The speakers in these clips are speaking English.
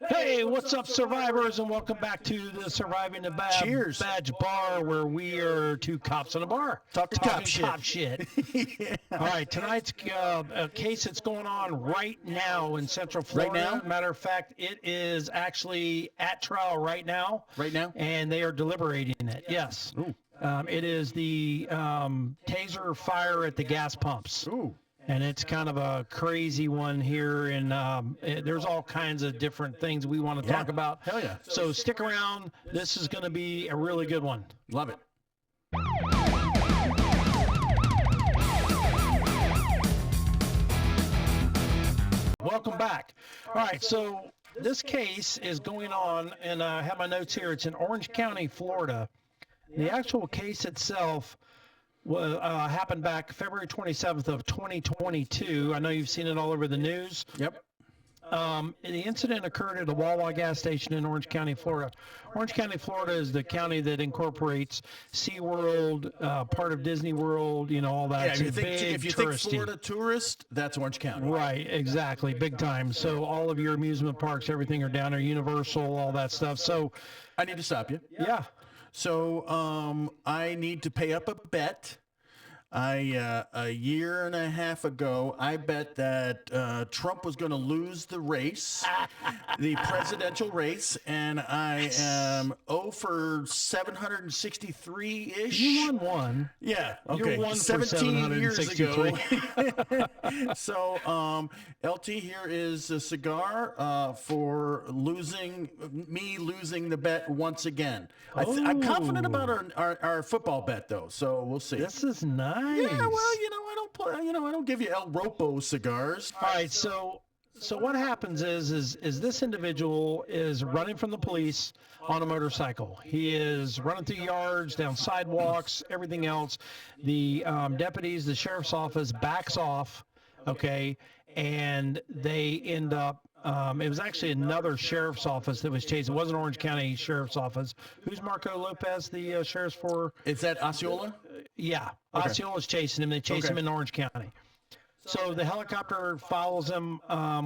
Hey, what's up, survivors, and welcome back to the Surviving the Badge Bar, where we are two cops in a bar talking cop shit. Yeah. All right, tonight's a case that's going on right now in Central Florida. Right now? Matter of fact, it is actually at trial right now. Right now? And they are deliberating it. Yes. Ooh. It is the Taser fire at the gas pumps. Ooh. And it's kind of a crazy one here, and there's all kinds of different things we want to talk about. Hell yeah. So stick around. This is going to be a really good one. Love it. Welcome back. All right, so this case is going on, and I have my notes here. It's in Orange County, Florida. The actual case itself happened back February 27th of 2022. I know you've seen it all over the news. Yep. The incident occurred at a Wawa gas station in Orange County, Florida. Orange County, Florida is the county that incorporates SeaWorld, part of Disney World, all that. Yeah, if you think Florida tourist, that's Orange County. Right, exactly, big time. So all of your amusement parks, everything are down there, Universal, all that stuff. So I need to stop you. Yeah. So I need to pay up a bet. A year and a half ago, I bet that Trump was going to lose the race, the presidential race, and I am 0 for 763-ish. You won one. Yeah, okay. You're 1 for 17 years ago. 763. So, LT, here is a cigar for losing the bet once again. I'm confident about our football bet, though, so we'll see. This is nice. Yeah, well, I don't give you El Ropo cigars. All right, so what happens is this individual is running from the police on a motorcycle. He is running through yards, down sidewalks, everything else. The deputies, the sheriff's office backs off, okay, and they end up. It was actually another sheriff's office that was chased. It wasn't Orange County Sheriff's Office. Who's Marco Lopez, the sheriff's for? Is that Osceola? Yeah, Okay. Osceola's chasing him. They chase him in Orange County. So the helicopter follows him,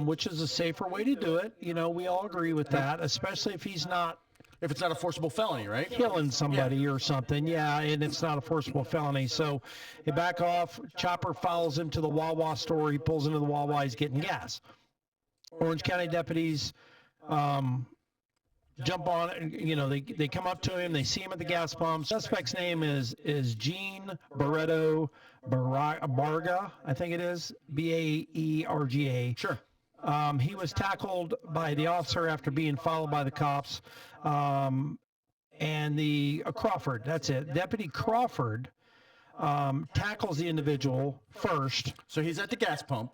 which is a safer way to do it. We all agree with that, especially if he's not If it's not a forcible felony, right? killing somebody or something. Yeah, and it's not a forcible felony. So they back off. Chopper follows him to the Wawa store. He pulls into the Wawa. He's getting gas. Orange County deputies jump on it. They come up to him. They see him at the gas pump. Suspect's name is Gene Barreto Barga, I think it is, Baerga. Sure. He was tackled by the officer after being followed by the cops. And the Crawford, that's it. Deputy Crawford tackles the individual first. So he's at the gas pump.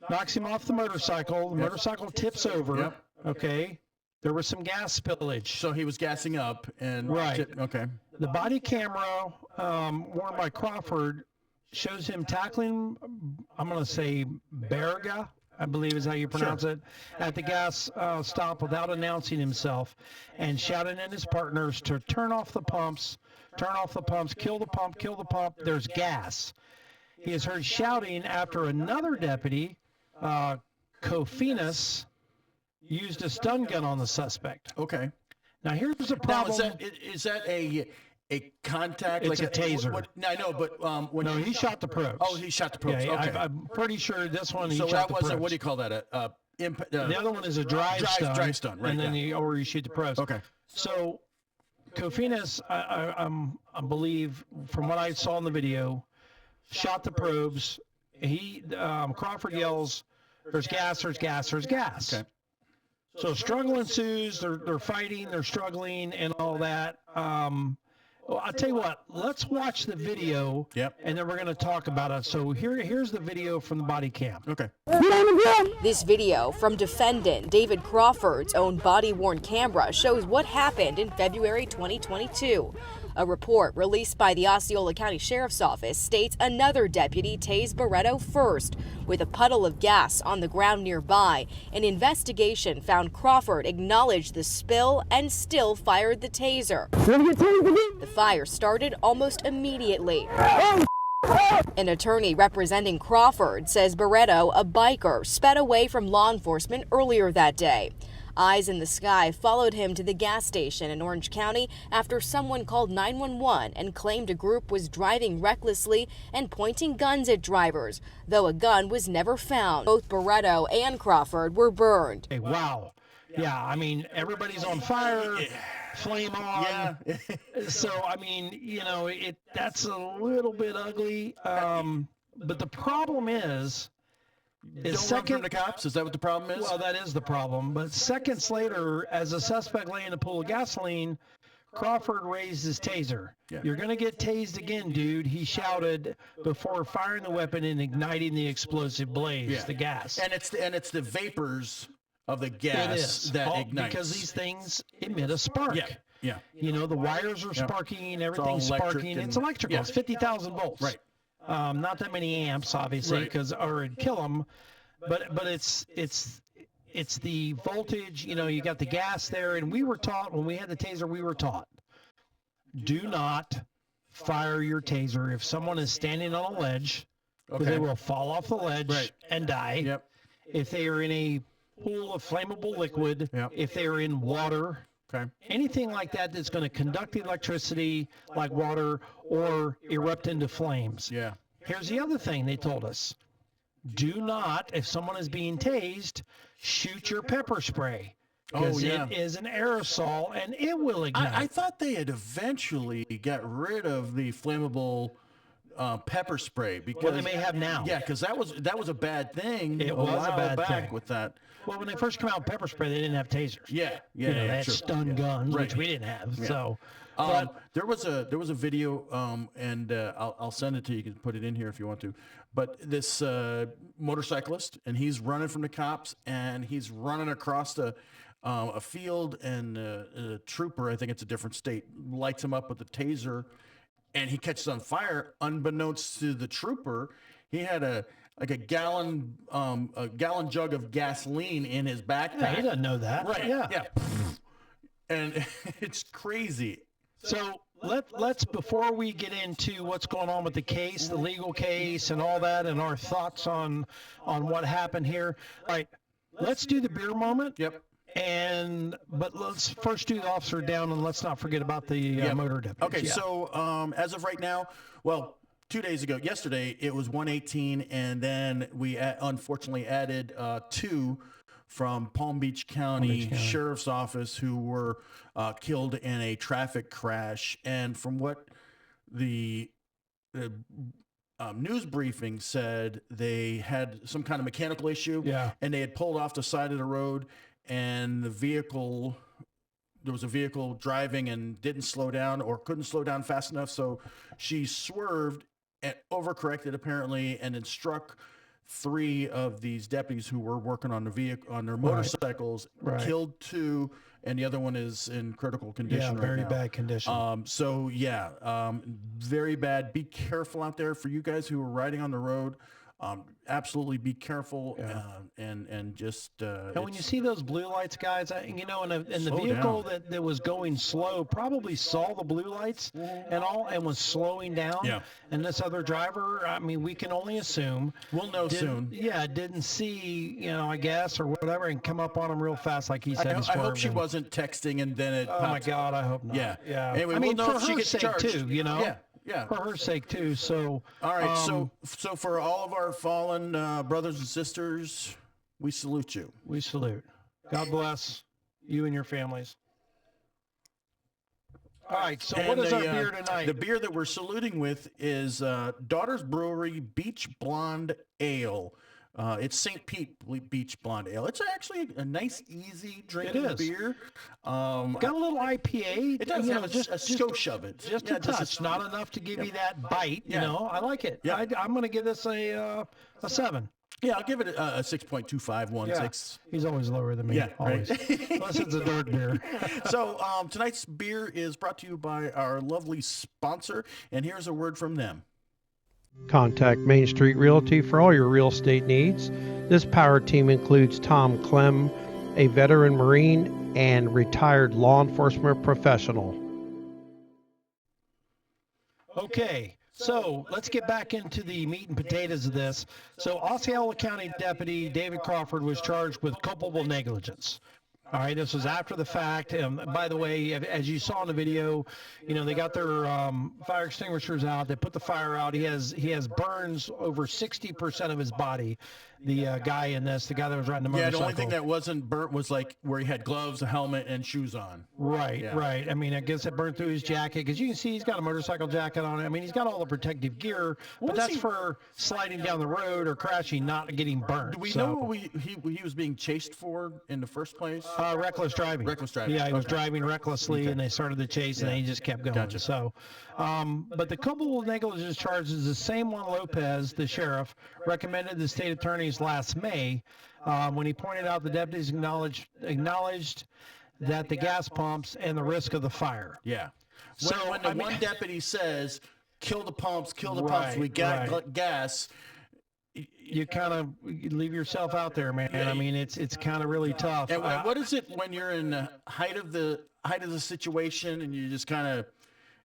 Knocks him off the motorcycle. The motorcycle tips over. Yep. Okay. There was some gas spillage. So he was gassing up and Right. Okay. The body camera worn by Crawford shows him tackling, I'm going to say Berga, I believe is how you pronounce it, at the gas stop without announcing himself and shouting at his partners to turn off the pumps, kill the pump, there's gas. He is heard shouting after another deputy, Kofinas, used a stun gun on the suspect. Okay. Now here's the problem. Now, is that a contact? It's like a taser. I know, but when No, he shot the probes. Oh, he shot the probes. Yeah, okay. I'm pretty sure this one he So shot that the wasn't probes. what do you call that? The other one is a drive stun. Drive stun, right? And then yeah. you shoot the probes. Okay. So Kofinas, I believe, from what I saw in the video, shot the probes. Crawford yells, "There's gas! There's gas! There's gas!" Okay. So struggle ensues. They're fighting. They're struggling and all that. Well, I'll tell you what. Let's watch the video. Yep. And then we're going to talk about it. So here's the video from the body cam. Okay. This video from defendant David Crawford's own body-worn camera shows what happened in February 2022. A report released by the Osceola County Sheriff's Office states another deputy tased Barreto first with a puddle of gas on the ground nearby. An investigation found Crawford acknowledged the spill and still fired the taser. The fire started almost immediately. An attorney representing Crawford says Barreto, a biker, sped away from law enforcement earlier that day. Eyes in the Sky followed him to the gas station in Orange County after someone called 911 and claimed a group was driving recklessly and pointing guns at drivers, though a gun was never found. Both Barretto and Crawford were burned. Hey, wow. Yeah, I mean, everybody's on fire, flame on. Yeah. So, I mean, that's a little bit ugly. But the problem is Don't run from the cops? Is that what the problem is? well, that is the problem. But seconds later, as the suspect lay in a pool of gasoline, Crawford raised his taser. Yeah. You're going to get tased again, dude, he shouted before firing the weapon and igniting the explosive blaze, the gas. And it's the vapors of the It gas is. that ignites. Because these things emit a spark. Yeah. The wires are sparking, everything's electric sparking. and- It's electrical. yeah. It's 50,000 volts. Right. Not that many amps, obviously, Right. or it'd kill them. But it's the voltage. You got the gas there, and we were taught when we had the taser. We were taught, do not fire your taser if someone is standing on a ledge, because Okay. they will fall off the ledge Right. and die. Yep. If they are in a pool of flammable liquid, Yep. if they are in water, Okay. anything like that that's going to conduct electricity like water or erupt into flames. Yeah. Here's the other thing they told us. Do not, if someone is being tased, shoot your pepper spray. Because it is an aerosol and it will ignite. I thought they had eventually got rid of the flammable pepper spray because Well, they may have now. Yeah, because that was a bad thing. It was a while bad back thing. with that. Well, when they first came out with pepper spray, they didn't have tasers. Yeah. They Yeah. had True. stun guns, Right. which we didn't have. Yeah. So, There was a video, and I'll send it to you. You can put it in here if you want to. But this motorcyclist, and he's running from the cops, and he's running across a field, and a trooper, I think it's a different state, lights him up with a taser, and he catches on fire. Unbeknownst to the trooper, he had a gallon jug of gasoline in his backpack. yeah, he doesn't know that. Right. Yeah. And it's crazy. So let's before we get into what's going on with the case, the legal case, and all that, and our thoughts on what happened here. All right, let's do the beer moment. Yep. But let's first do the officer down, and let's not forget about the motor deputy. Okay, so as of right now, well, 2 days ago, yesterday, it was 118, and then we unfortunately added 2 from Palm Beach County Sheriff's Office who were killed in a traffic crash. And from what the news briefing said, they had some kind of mechanical issue, and they had pulled off the side of the road, and there was a vehicle driving and didn't slow down or couldn't slow down fast enough, so she swerved and overcorrected apparently, and then struck 3 of these deputies who were working on the vehicle on their motorcycles. Killed 2, and the other one is in critical condition right now. Very bad condition. Very bad. Be careful out there for you guys who are riding on the road. Absolutely be careful, and just. And when you see those blue lights, guys, and the Slow vehicle down. that was going slow probably saw the blue lights and was slowing down. Yeah. And this other driver, I mean, we can only assume. We'll know soon. Yeah, didn't see, I guess, or whatever, and come up on him real fast, like he said. I hope she wasn't texting and then it. Oh my God, I hope not. Yeah. Yeah. Anyway, I mean, we'll know for if she her gets sake charged. too, Yeah. For her sake too. So. All right. So for all of our fallen brothers and sisters, we salute you. We salute. God bless you and your families. All right. So what is our beer tonight? The beer that we're saluting with is Daughter's Brewery Beach Blonde Ale. It's St. Pete Beach Blonde Ale. It's actually a nice, easy drinking beer. Got a little IPA. It does have a skosh of it. Just a touch. Not enough to give you that bite. I like it. Yeah. I'm going to give this a 7. Yeah, I'll give it a 6.2516. He's always lower than me. Yeah, always. right. Unless it's a dark beer. So tonight's beer is brought to you by our lovely sponsor, and here's a word from them. Contact Mainstreet Realty for all your real estate needs. This power team includes Tom Clem, a veteran Marine and retired law enforcement professional. Okay, so let's get back into the meat and potatoes of this. So Osceola County Deputy David Crawford was charged with culpable negligence. All right, this was after the fact. By the way, as you saw in the video, they got their fire extinguishers out. They put the fire out. He has burns over 60% of his body. The guy in this, the guy that was riding the motorcycle. Yeah, the only thing that wasn't burnt was like where he had gloves, a helmet, and shoes on. Right, right. I mean, I guess it burned through his jacket because you can see he's got a motorcycle jacket on. I mean, he's got all the protective gear, but that's for sliding down the road or crashing, not getting burnt. Do we know what he was being chased for in the first place? Reckless driving. Reckless driving. Yeah, he was driving recklessly, and they started the chase, and then he just kept going. Gotcha. So, but the culpable negligence charge is the same one Lopez, the sheriff, recommended the state attorneys last May when he pointed out the deputies acknowledged that the gas pumps and the risk of the fire. Yeah. So, When the one deputy says, kill the pumps, we got gas. You kind of leave yourself out there, man. I mean, it's kind of really tough. And what is it when you're in the height of the situation and you just kind of,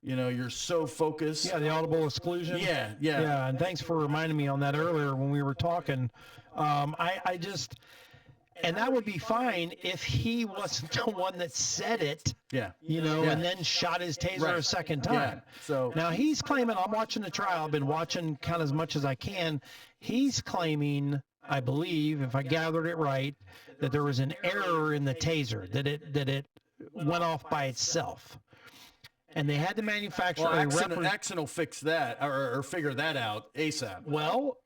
you're so focused? Yeah, the audible exclusion. Yeah. And thanks for reminding me on that earlier when we were talking. I just, and that would be fine if he wasn't the one that said it. Yeah. And then shot his taser a second time. Yeah. So now he's claiming, I'm watching the trial. I've been watching kind of as much as I can. He's claiming, I believe, if I gathered it right, that there was an error in the taser, that it went off by itself. And they had to manufacture Axon will fix that or figure that out ASAP. Well,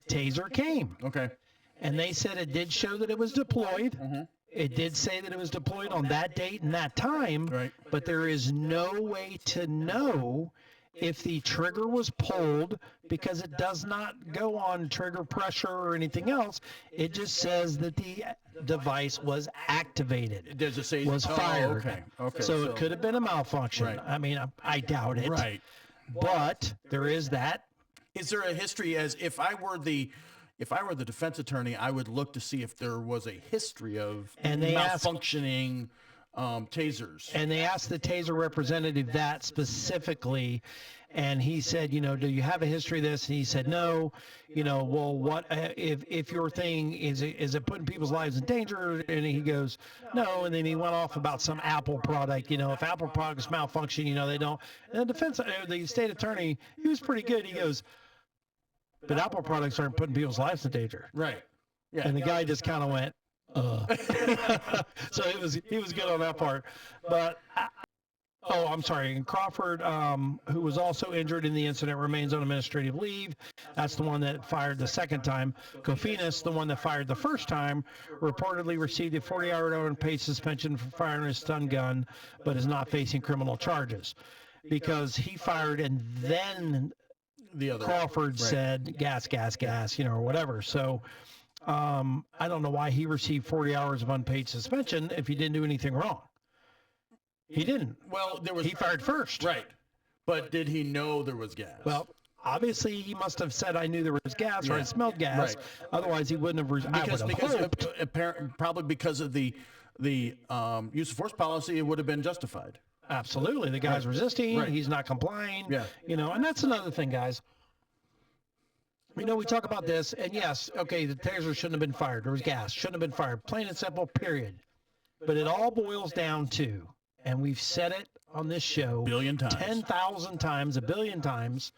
taser came. Okay. And they said it did show that it was deployed. Mm-hmm. It did say that it was deployed on that date and that time. Right. But there is no way to know if the trigger was pulled because it does not go on trigger pressure or anything else. It just says that the device was activated. Does it say was fired? Okay. So it could have been a malfunction. Right. I mean, I doubt it. Right. But there is that. Is there a history as if I were the defense attorney, I would look to see if there was a history of malfunctioning tasers. And they asked the taser representative that specifically, and he said, do you have a history of this? And he said, no. Well, what if your thing is it putting people's lives in danger? And he goes, no. And then he went off about some Apple product. If Apple products malfunction, they don't. And the state attorney, he was pretty good. He goes, but Apple products aren't putting people's lives in danger. Right. Yeah. And the guy just kind of went, so he was good on that part. But I'm sorry. And Crawford, who was also injured in the incident, remains on administrative leave. That's the one that fired the second time. Kofinas, the one that fired the first time, reportedly received a 40-hour unpaid suspension for firing a stun gun, but is not facing criminal charges because he fired and then the other Crawford said gas, or whatever. So I don't know why he received 40 hours of unpaid suspension if he didn't do anything wrong. He didn't. Well, he fired first. Right. But did he know there was gas? Well, obviously he must have said, I knew there was gas or I smelled gas. Right. Otherwise he wouldn't have probably because of the use of force policy, it would have been justified. Absolutely. The guy's resisting. Right. He's not complying. Yeah. And that's another thing, guys. We talk about this, and yes, okay, the taser shouldn't have been fired. There was gas. Shouldn't have been fired. Plain and simple, period. But it all boils down to, and we've said it on this show 10,000 times, 1 billion times,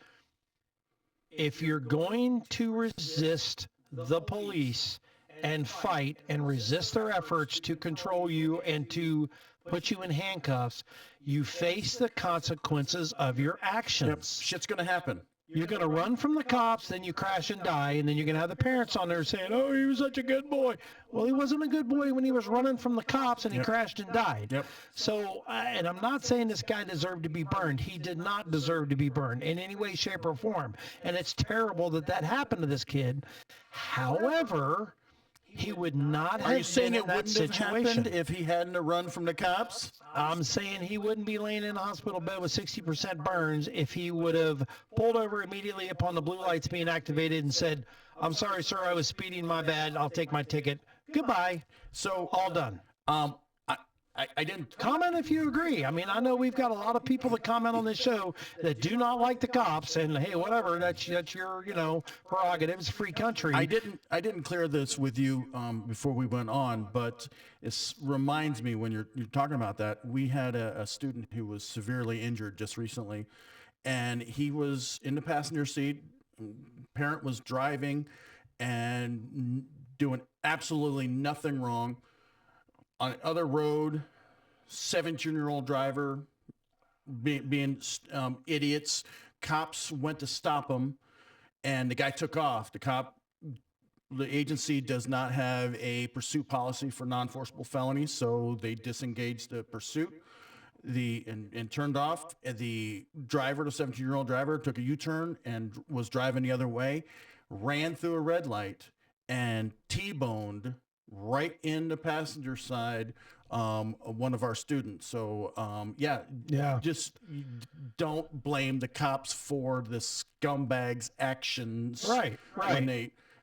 if you're going to resist the police and fight and resist their efforts to control you and to put you in handcuffs, you face the consequences of your actions. Yep. Shit's going to happen. You're going to run from the cops, then you crash and die, and then you're going to have the parents on there saying, oh, he was such a good boy. Well, he wasn't a good boy when he was running from the cops and he crashed and died. Yep. So, and I'm not saying this guy deserved to be burned. He did not deserve to be burned in any way, shape, or form. And it's terrible that happened to this kid. However, he would not have Are you saying been it in that wouldn't have situation happened if he hadn't run from the cops? I'm saying he wouldn't be laying in a hospital bed with 60% burns if he would have pulled over immediately upon the blue lights being activated and said, I'm sorry, sir, I was speeding, my bad. I'll take my ticket. Goodbye. So all done. I didn't. Comment if you agree. I mean, I know we've got a lot of people that comment on this show that do not like the cops, and hey, whatever, that's your prerogative. It's a free country. I didn't clear this with you before we went on, but it reminds me when you're talking about that. We had a student who was severely injured just recently, and he was in the passenger seat. Parent was driving and doing absolutely nothing wrong. On the other road, 17-year-old driver being idiots. Cops went to stop him, and the guy took off. The agency does not have a pursuit policy for non-enforceable felonies, so they disengaged the pursuit. And turned off. The driver, the 17-year-old driver, took a U-turn and was driving the other way, ran through a red light, and T-boned right in the passenger side one of our students. So just don't blame the cops for the scumbags' actions. Right.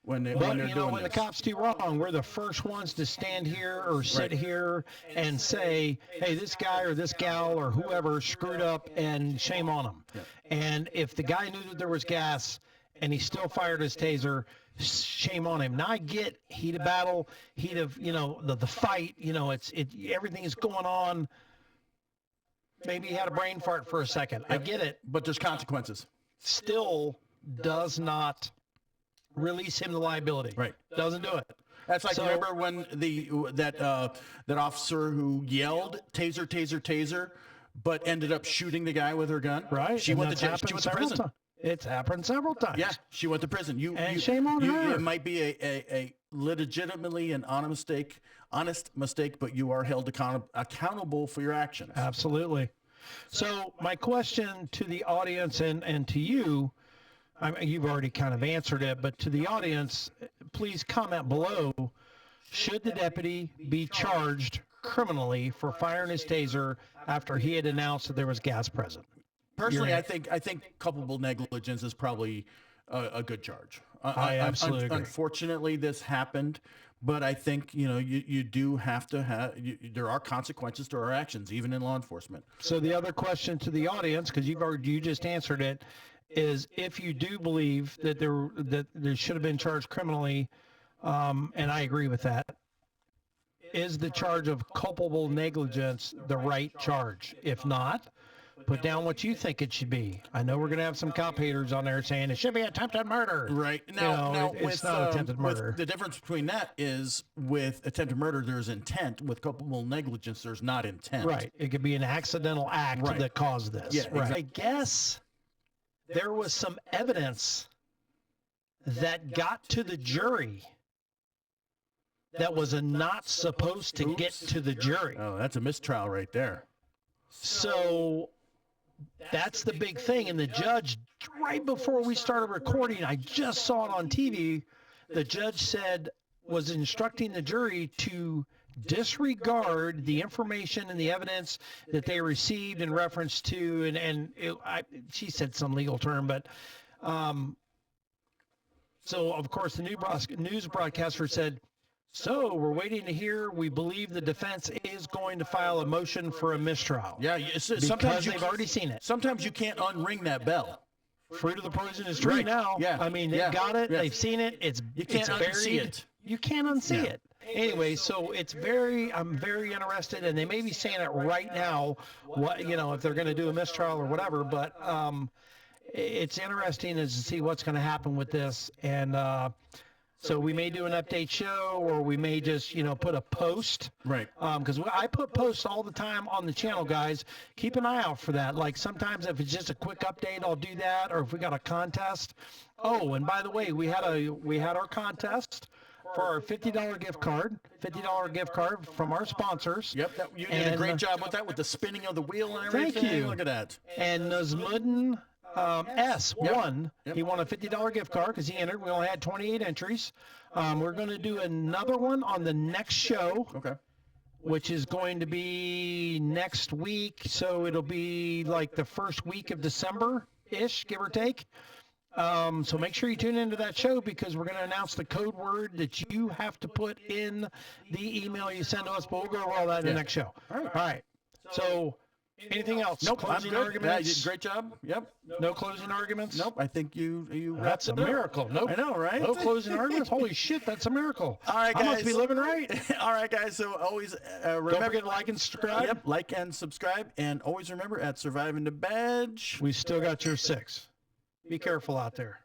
When they're But doing when the this. cops do wrong, we're the first ones to stand here or sit here and say, hey, this guy or this gal or whoever screwed up, and shame on them. Yeah. And if the guy knew that there was gas and he still fired his taser, shame on him. Now I get heat of battle, heat of the fight. Everything is going on. Maybe he had a brain fart for a second. I get it. But there's consequences. Still does not release him the liability. Right. Doesn't do it. That's like, So- remember when that officer who yelled taser, taser, taser, but ended up shooting the guy with her gun? Right. She and went to that's jail. She happened went to several prison. times. It's happened several times. Yeah, she went to prison. And shame on her. It might be a legitimately an honest mistake, but you are held accountable for your actions. Absolutely. So my question to the audience and to you, you've already kind of answered it, but to the audience, please comment below. Should the deputy be charged criminally for firing his taser after he had announced that there was gas present? Personally, I think culpable negligence is probably a good charge. I absolutely agree. Unfortunately, this happened, but I think you do have to have. There are consequences to our actions, even in law enforcement. So the other question to the audience, because you just answered it, is if you do believe that there should have been charged criminally, and I agree with that, is the charge of culpable negligence the right charge? If not, put down what you think it should be. I know we're going to have some cop haters on there saying it should be attempted murder. Right. It's not attempted murder. The difference between that is with attempted murder, there's intent. With culpable negligence, there's not intent. Right. It could be an accidental act Right. that caused this. Yeah, Right. exactly. I guess there was some evidence that got to the jury that was not supposed to get to the jury. Oh, that's a mistrial right there. So that's the big thing. And the judge, right before we started recording, I just saw it on TV, the judge was instructing the jury to disregard the information and the evidence that they received in reference to, she said some legal term, but so of course the news broadcaster said, so we're waiting to hear. We believe the defense is going to file a motion for a mistrial. Yeah, because sometimes they've already seen it. Sometimes you can't unring that bell. Fruit of the poisonous tree Right. now. Yeah. I mean, Yeah. they've got it. Yeah. They've seen it. You can't it's unsee buried. it. You can't unsee Yeah. it. Anyway, so I'm very interested, and they may be saying it right now, if they're going to do a mistrial or whatever, but it's interesting as to see what's going to happen with this. And so we may do an update show, or we may just, put a post. Right. Because I put posts all the time on the channel, guys. Keep an eye out for that. Like sometimes if it's just a quick update, I'll do that. Or if we got a contest. Oh, and by the way, we had our contest for our $50 gift card. $50 gift card from our sponsors. Yep. You did a great job with that, with the spinning of the wheel and everything. Thank you. Look at that. And Nazmuddin S won. Yep. He won a $50 gift card because he entered. We only had 28 entries. We're going to do another one on the next show, Okay. which is going to be next week. So it'll be like the first week of December-ish, give or take. So make sure you tune into that show because we're going to announce the code word that you have to put in the email you send to us. But we'll go over all that in the next show. All right. So anything else? Nope, Closing I'm good. arguments? Yeah, you did great job. Yep. No closing arguments? Nope, I think you That's wrapped a it up. miracle. Nope. I know, right? No closing arguments? Holy shit, that's a miracle. All right, guys. I must be living right. All right, guys. So always remember. Don't forget to like and subscribe. Yep, like and subscribe. And always remember, at Surviving the Badge, We still got your 6. Be careful out there.